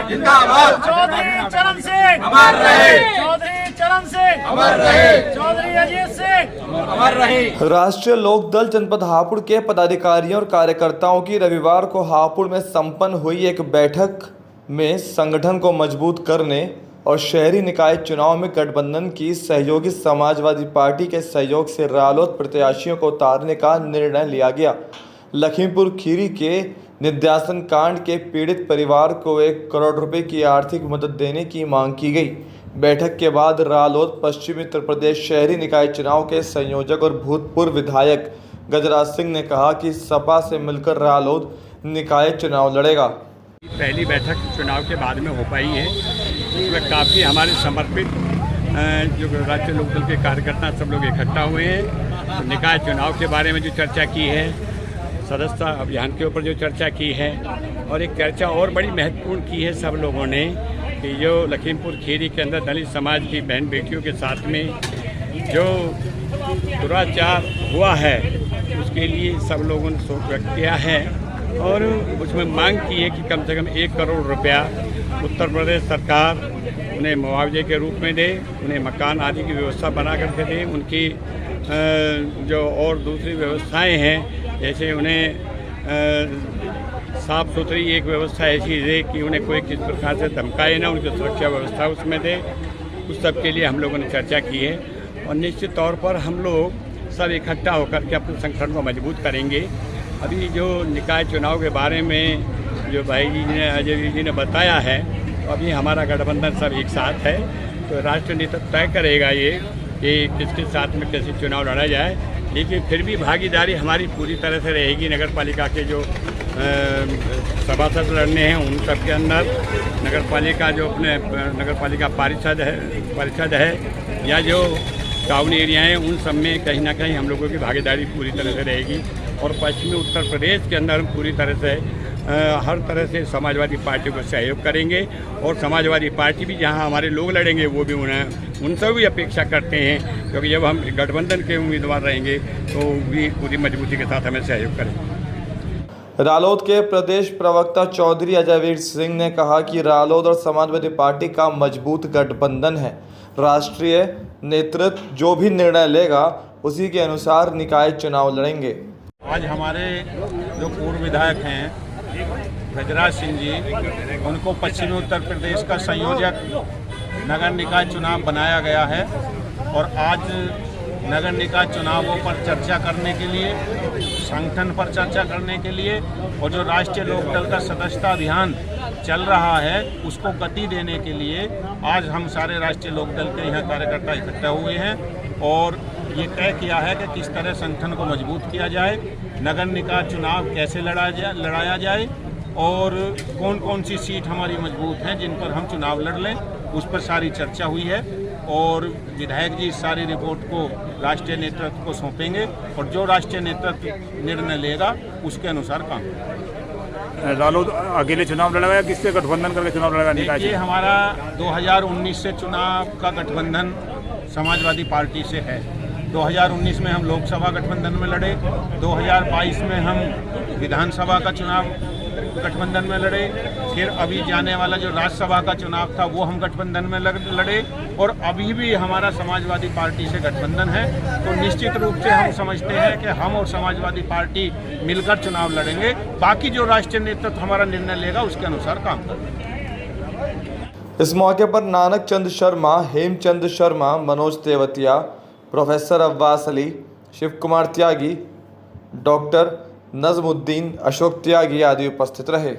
जिंदाबाद। चौधरी चरण सिंह अमर रहे। चौधरी चरण सिंह अमर रहे। चौधरी अजीत सिंह अमर रहे। राष्ट्रीय लोकदल जनपद हापुड़ के पदाधिकारियों और कार्यकर्ताओं की रविवार को हापुड़ में संपन्न हुई एक बैठक में संगठन को मजबूत करने और शहरी निकाय चुनाव में गठबंधन की सहयोगी समाजवादी पार्टी के सहयोग से रालोद प्रत्याशियों को उतारने का निर्णय लिया गया। लखीमपुर खीरी के निध्यासन कांड के पीड़ित परिवार को 1 करोड़ रुपए की आर्थिक मदद देने की मांग की गई। बैठक के बाद रालोद पश्चिमी उत्तर प्रदेश शहरी निकाय चुनाव के संयोजक और भूतपूर्व विधायक गजराज सिंह ने कहा कि सपा से मिलकर रालोद निकाय चुनाव लड़ेगा। पहली बैठक चुनाव के बाद में हो पाई है, उसमें काफ़ी हमारे समर्पित जो राष्ट्रीय लोकदल के कार्यकर्ता सब लोग इकट्ठा हुए हैं। तो निकाय चुनाव के बारे में जो चर्चा की है, सदस्यता अभियान के ऊपर जो चर्चा की है, और एक चर्चा और बड़ी महत्वपूर्ण की है सब लोगों ने कि जो लखीमपुर खीरी के अंदर दलित समाज की बहन बेटियों के साथ में जो दुराचार हुआ है उसके लिए सब लोगों ने शोक व्यक्त किया है और उसमें मांग की है कि कम से कम 1 करोड़ रुपया उत्तर प्रदेश सरकार उन्हें मुआवजे के रूप में दे, उन्हें मकान आदि की व्यवस्था बना करके दे, उनकी जो और दूसरी व्यवस्थाएं हैं जैसे उन्हें साफ़ सुथरी एक व्यवस्था ऐसी दे कि उन्हें कोई किस प्रकार से धमकाए ना, उनकी सुरक्षा व्यवस्था उसमें दे। उस सब के लिए हम लोगों ने चर्चा की है और निश्चित तौर पर हम लोग सब इकट्ठा होकर के अपने संगठन को मजबूत करेंगे। अभी जो निकाय चुनाव के बारे में जो भाई जी ने अजय जी ने बताया है, तो अभी हमारा गठबंधन सब एक साथ है, तो राष्ट्रीय नेतृत्व तय करेगा ये कि किसके साथ में कैसे चुनाव लड़ा जाए। लेकिन फिर भी भागीदारी हमारी पूरी तरह से रहेगी। नगर पालिका के जो सभासद लड़ने हैं उन सब के अंदर नगर पालिका जो अपने नगर पालिका पारिषद है या जो टाउन एरिया हैं उन सब में कहीं ना कहीं हम लोगों की भागीदारी पूरी तरह से रहेगी। और पश्चिमी उत्तर प्रदेश के अंदर हम पूरी तरह से हर तरह से समाजवादी पार्टी को सहयोग करेंगे और समाजवादी पार्टी भी जहां हमारे लोग लड़ेंगे वो भी उनसे भी अपेक्षा करते हैं, क्योंकि जब हम गठबंधन के उम्मीदवार रहेंगे तो भी पूरी मजबूती के साथ हमें सहयोग करेंगे। रालोद के प्रदेश प्रवक्ता चौधरी अजयवीर सिंह ने कहा कि रालोद और समाजवादी पार्टी का मजबूत गठबंधन है। राष्ट्रीय नेतृत्व जो भी निर्णय लेगा उसी के अनुसार निकाय चुनाव लड़ेंगे। आज हमारे जो पूर्व विधायक हैं गजराज सिंह जी, उनको पश्चिमी उत्तर प्रदेश का संयोजक नगर निकाय चुनाव बनाया गया है और आज नगर निकाय चुनावों पर चर्चा करने के लिए, संगठन पर चर्चा करने के लिए और जो राष्ट्रीय लोकदल का सदस्यता अभियान चल रहा है उसको गति देने के लिए आज हम सारे राष्ट्रीय लोकदल के यहाँ कार्यकर्ता इकट्ठा हुए हैं और ये तय किया है कि किस तरह संगठन को मजबूत किया जाए, नगर निकाय चुनाव कैसे लड़ाया जाए और कौन कौन सी सीट हमारी मजबूत हैं जिन पर हम चुनाव लड़ लें, उस पर सारी चर्चा हुई है और विधायक जी इस सारी रिपोर्ट को राष्ट्रीय नेतृत्व को सौंपेंगे और जो राष्ट्रीय नेतृत्व निर्णय लेगा उसके अनुसार काम करेंगे। रालोद अकेले चुनाव लड़ेगा या किससे गठबंधन करके चुनाव लड़ेगा? देखिए, हमारा 2019 से चुनाव का गठबंधन समाजवादी पार्टी से है। 2019 में हम लोकसभा गठबंधन में लड़े, 2022 में हम विधानसभा का चुनाव गठबंधन में लड़े, फिर अभी जाने वाला जो राज्यसभा का चुनाव था वो हम गठबंधन में लड़े और अभी भी हमारा समाजवादी पार्टी से गठबंधन है। तो निश्चित रूप से हम समझते हैं कि हम और समाजवादी पार्टी मिलकर चुनाव लड़ेंगे। बाकी जो राष्ट्रीय नेतृत्व हमारा निर्णय लेगा उसके अनुसार काम करेंगे। इस मौके पर नानक चंद शर्मा, हेमचंद शर्मा, मनोज तेवतिया, प्रोफेसर अब्बास अली, शिव कुमार त्यागी, डॉक्टर नजमुद्दीन, अशोक त्यागी आदि उपस्थित रहे।